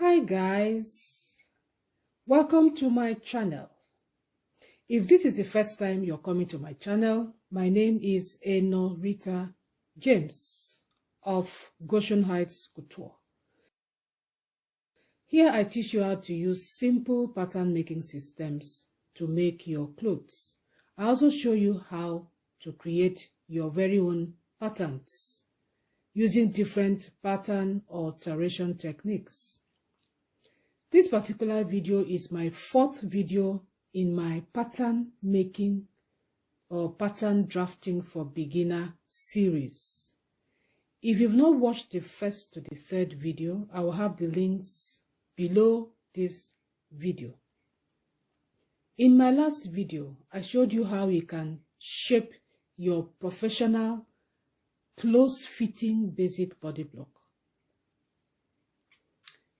Hi guys, welcome to my channel. If this is the first time you're coming to my channel, my name is Rita James of Goshen Heights Couture. Here I teach you how to use simple pattern making systems to make your clothes. I also show you how to create your very own patterns using different pattern alteration techniques. This particular video is my 4th video in my pattern making or pattern drafting for beginner series. If you've not watched the 1st to the 3rd video, I will have the links below this video. In my last video, I showed you how you can shape your professional close-fitting basic body block.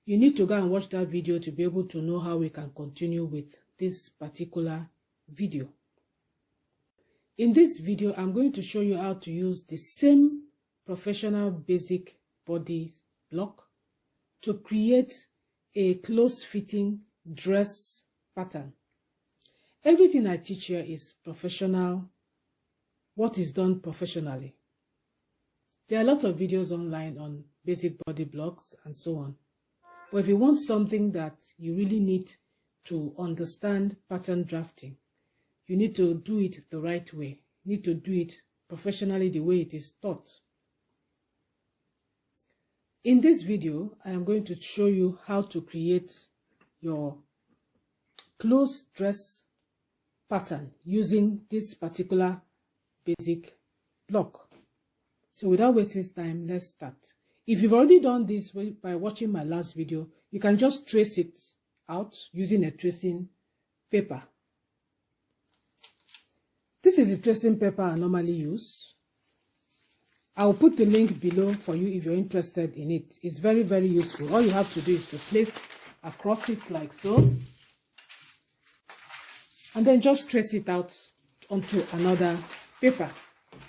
You need to go and watch that video to be able to know how we can continue with this particular video. In this video, I'm going to show you how to use the same professional basic body block to create a close-fitting dress pattern. Everything I teach here is professional, what is done professionally. There are a lot of videos online on basic body blocks and so on. But if you want something that you really need to understand pattern drafting, you need to do it the right way. You need to do it professionally the way it is taught. In this video, I am going to show you how to create your close dress pattern using this particular basic block. So without wasting time, let's start. If you've already done this by watching my last video, you can just trace it out using a tracing paper. This is the tracing paper I normally use. I will put the link below for you if you're interested in it. It's very, very useful. All you have to do is to place across it like so. And then just trace it out onto another paper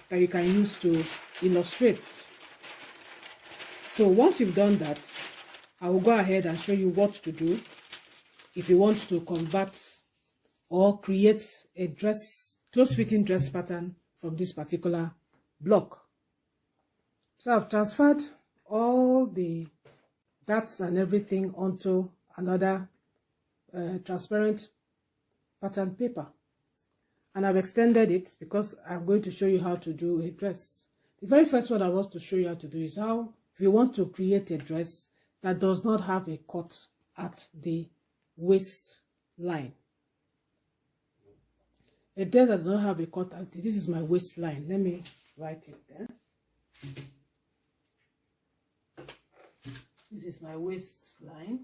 that you can use to illustrate. So once you've done that, I will go ahead and show you what to do if you want to convert or create a close-fitting dress pattern from this particular block. So I've transferred all the dots and everything onto another transparent pattern paper. And I've extended it because I'm going to show you how to do a dress. The very first one I want to show you how to do is how if you want to create a dress that does not have a cut at the waistline. A dress that does not have a cut at this is my waistline. Let me write it there. This is my waistline.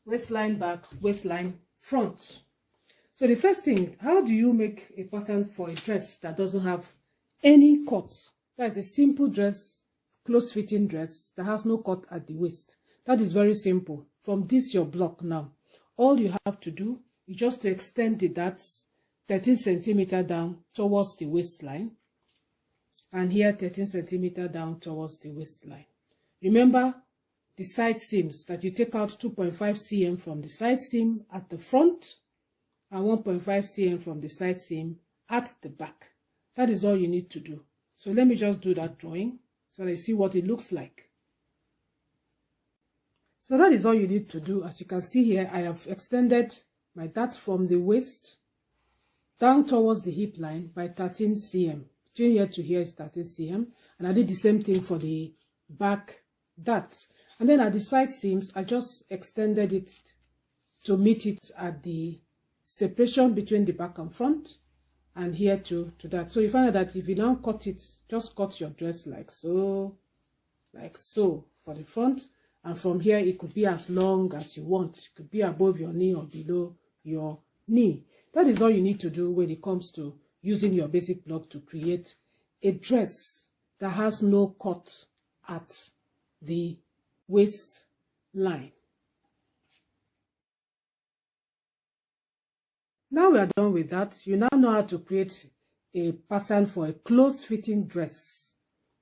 Waistline back, waistline front. So the first thing, how do you make a pattern for a dress that doesn't have any cut? That is a simple dress, close-fitting dress that has no cut at the waist. That is very simple. From this your block now, all you have to do is just to extend the darts 13 centimeter down towards the waistline, and here 13 centimeter down towards the waistline. Remember the side seams that you take out 2.5 cm from the side seam at the front and 1.5 cm from the side seam at the back. That is all you need to do. So let me just do that drawing so that you see what it looks like. So that is all you need to do. As you can see here, I have extended my dart from the waist down towards the hip line by 13 cm. Between here to here is 13 cm. And I did the same thing for the back dart. And then at the side seams, I just extended it to meet it at the separation between the back and front. And here to that. So you find out that if you now cut it, just cut your dress like so for the front. And from here, it could be as long as you want. It could be above your knee or below your knee. That is all you need to do when it comes to using your basic block to create a dress that has no cut at the waistline. Now we are done with that. You now know how to create a pattern for a close-fitting dress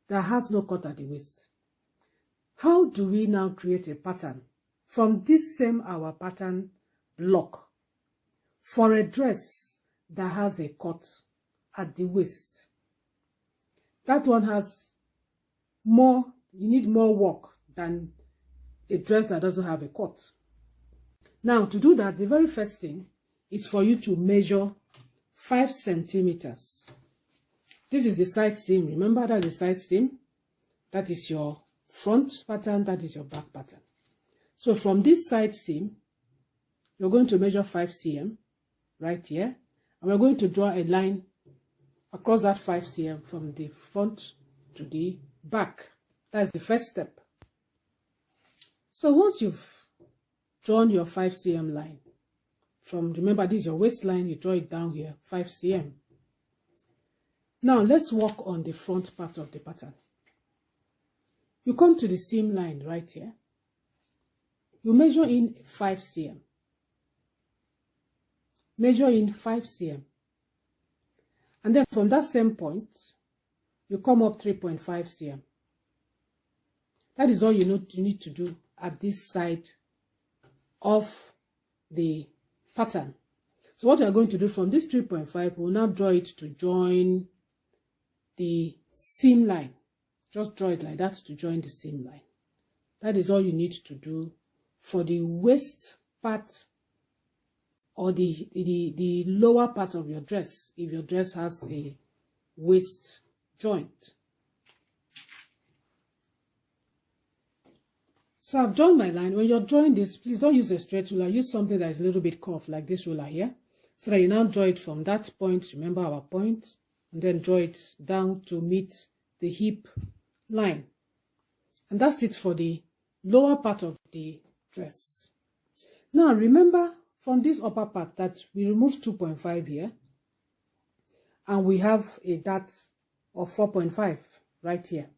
that has no cut at the waist. How do we now create a pattern from this same our pattern block for a dress that has a cut at the waist? That one has more, you need more work than a dress that doesn't have a cut. Now, to do that, the very first thing is for you to measure 5 centimeters. This is the side seam. Remember, that's the side seam. That is your front pattern, that is your back pattern. So from this side seam, you're going to measure 5 cm right here. And we're going to draw a line across that 5 cm from the front to the back. That's the first step. So once you've drawn your 5 cm line, remember this is your waistline, you draw it down here, 5 cm. Now let's work on the front part of the pattern. You come to the seam line right here. You measure in 5 cm. Measure in 5 cm. And then from that same point, you come up 3.5 cm. That is all you need to do at this side of the pattern. So what we are going to do from this 3.5, we'll now draw it to join the seam line. Just draw it like that to join the seam line. That is all you need to do for the waist part or the lower part of your dress, if your dress has a waist joint. So I've drawn my line. When you're drawing this, please don't use a straight ruler. Use something that is a little bit curved, like this ruler here, so that you now draw it from that point. Remember our point, and then draw it down to meet the hip line. And that's it for the lower part of the dress. Now remember, from this upper part that we removed 2.5 here, and we have a dart of 4.5 right here.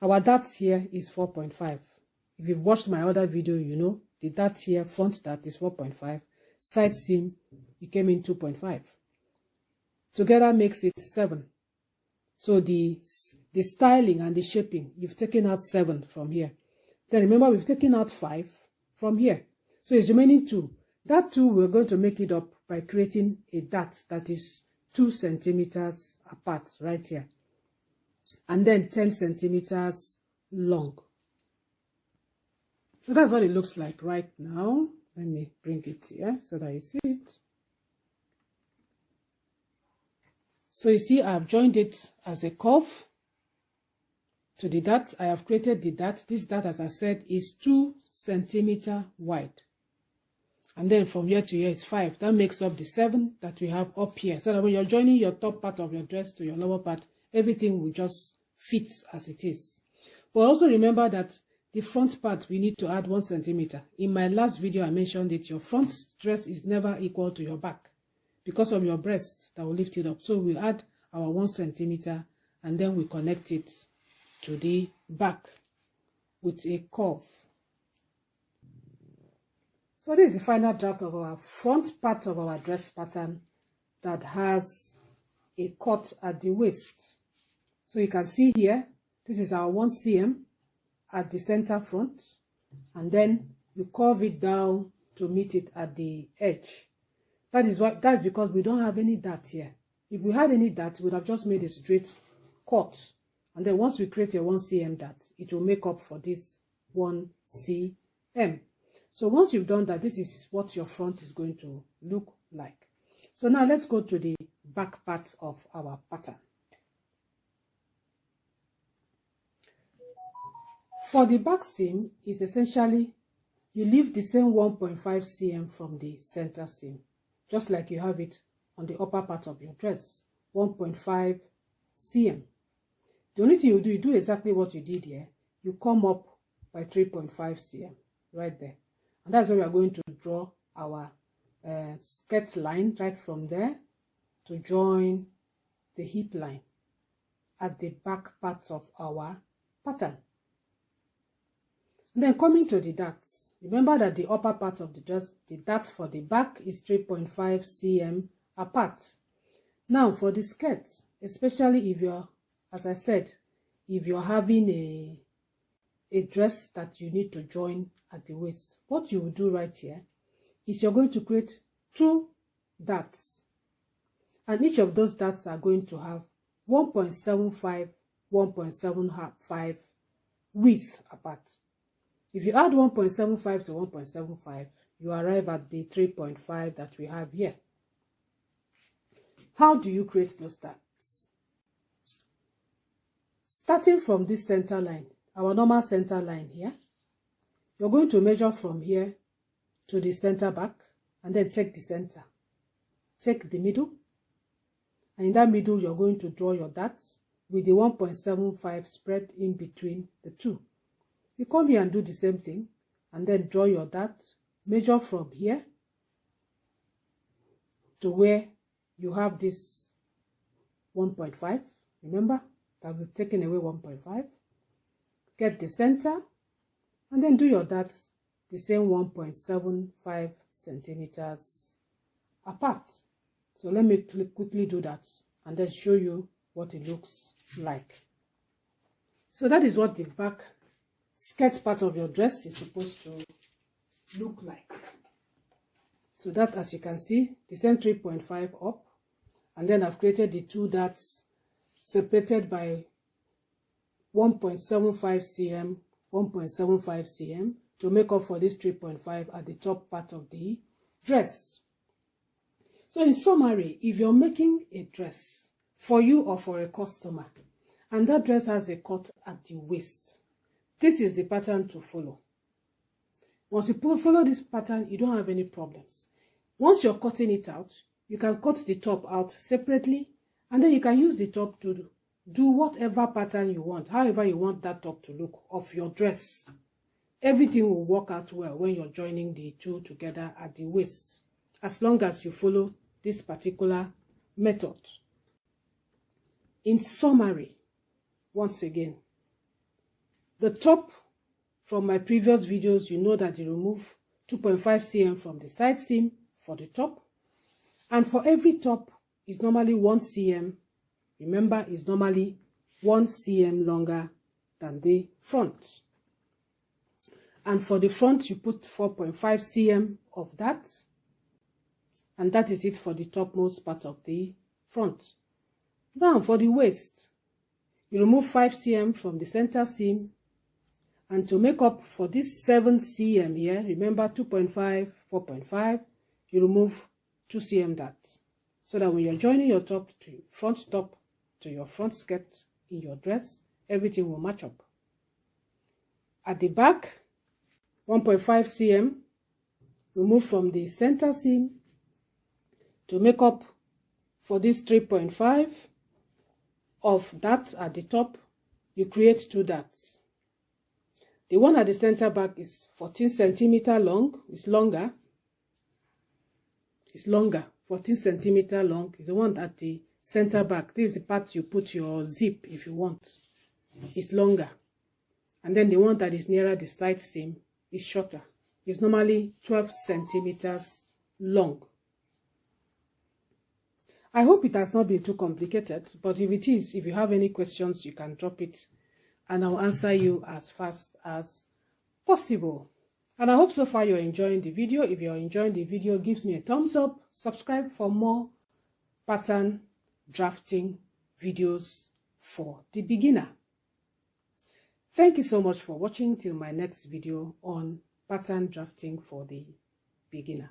Our dart here is 4.5. If you've watched my other video, you know the dart here, front dart is 4.5. Side seam, it came in 2.5. Together makes it 7. So the styling and the shaping, you've taken out 7 from here. Then remember, we've taken out 5 from here. So it's remaining 2. That 2, we're going to make it up by creating a dart that is 2 centimeters apart right here. And then 10 centimeters long. So that's what it looks like right now. Let me bring it here so that you see it. So you see, I've joined it as a curve to the dart. I have created the dart. This dart, as I said, is 2 centimeters wide. And then from here to here is 5. That makes up the 7 that we have up here. So that when you're joining your top part of your dress to your lower part, everything will just fit as it is. But also remember that the front part, we need to add 1 centimeter. In my last video, I mentioned it. Your front dress is never equal to your back because of your breast that will lift it up. So we add our 1 centimeter and then we connect it to the back with a curve. So this is the final draft of our front part of our dress pattern that has a cut at the waist. So you can see here, this is our 1 cm at the center front, and then you curve it down to meet it at the edge. That's because we don't have any dart here. If we had any dart, we would have just made a straight cut. And then once we create a 1 cm dart, it will make up for this 1 cm. So once you've done that, this is what your front is going to look like. So now let's go to the back part of our pattern. For the back seam, is essentially you leave the same 1.5 cm from the center seam, just like you have it on the upper part of your dress, 1.5 cm. The only thing you do exactly what you did here. You come up by 3.5 cm right there. And that's where we are going to draw our skirt line right from there to join the hip line at the back part of our pattern. And then coming to the darts, remember that the upper part of the dress, the dart for the back is 3.5 cm apart. Now for the skirt, especially if you're, as I said, if you're having a dress that you need to join at the waist. What you will do right here is you're going to create 2 darts, and each of those darts are going to have 1.75, 1.75 width apart. If you add 1.75 to 1.75, you arrive at the 3.5 that we have here. How do you create those darts? Starting from this center line, our normal center line here, you're going to measure from here to the center back, and then take the center. Take the middle, and in that middle, you're going to draw your darts with the 1.75 spread in between the two. You come here and do the same thing, and then draw your dart, measure from here to where you have this 1.5. Remember that we've taken away 1.5. Get the center, and then do your darts the same 1.75 centimeters apart. So let me quickly do that and then show you what it looks like. So that is what the back skirt part of your dress is supposed to look like. So that, as you can see, the same 3.5 up, and then I've created the 2 darts separated by 1.75 cm, 1.75 cm to make up for this 3.5 at the top part of the dress. So in summary, if you're making a dress for you or for a customer, and that dress has a cut at the waist, this is the pattern to follow. Once you follow this pattern, you don't have any problems. Once you're cutting it out, you can cut the top out separately, and then you can use the top to do whatever pattern you want, however you want that top to look of your dress. Everything will work out well when you're joining the 2 together at the waist, as long as you follow this particular method. In summary, once again, the top from my previous videos, you know that you remove 2.5 cm from the side seam for the top, and for every top is normally 1 cm. Remember, it's normally 1 cm longer than the front. And for the front, you put 4.5 cm of that, and that is it for the topmost part of the front. Now for the waist, you remove 5 cm from the center seam, and to make up for this 7 cm here, remember 2.5, 4.5, you remove 2 cm that, so that when you're joining your top to front top to your front skirt in your dress, everything will match up. At the back, 1.5 cm, remove from the center seam to make up for this 3.5 of that at the top. You create 2 darts. The one at the center back is 14 centimeter long. It's longer. 14 centimeter long is the one at the center back. This is the part you put your zip if you want. It's longer. And then the one that is nearer the side seam is shorter. It's normally 12 centimeters long. I hope it has not been too complicated, but if it is, if you have any questions, you can drop it and I'll answer you as fast as possible. And I hope so far you're enjoying the video. If you're enjoying the video, give me a thumbs up, subscribe for more pattern drafting videos for the beginner. Thank you so much for watching till my next video on pattern drafting for the beginner.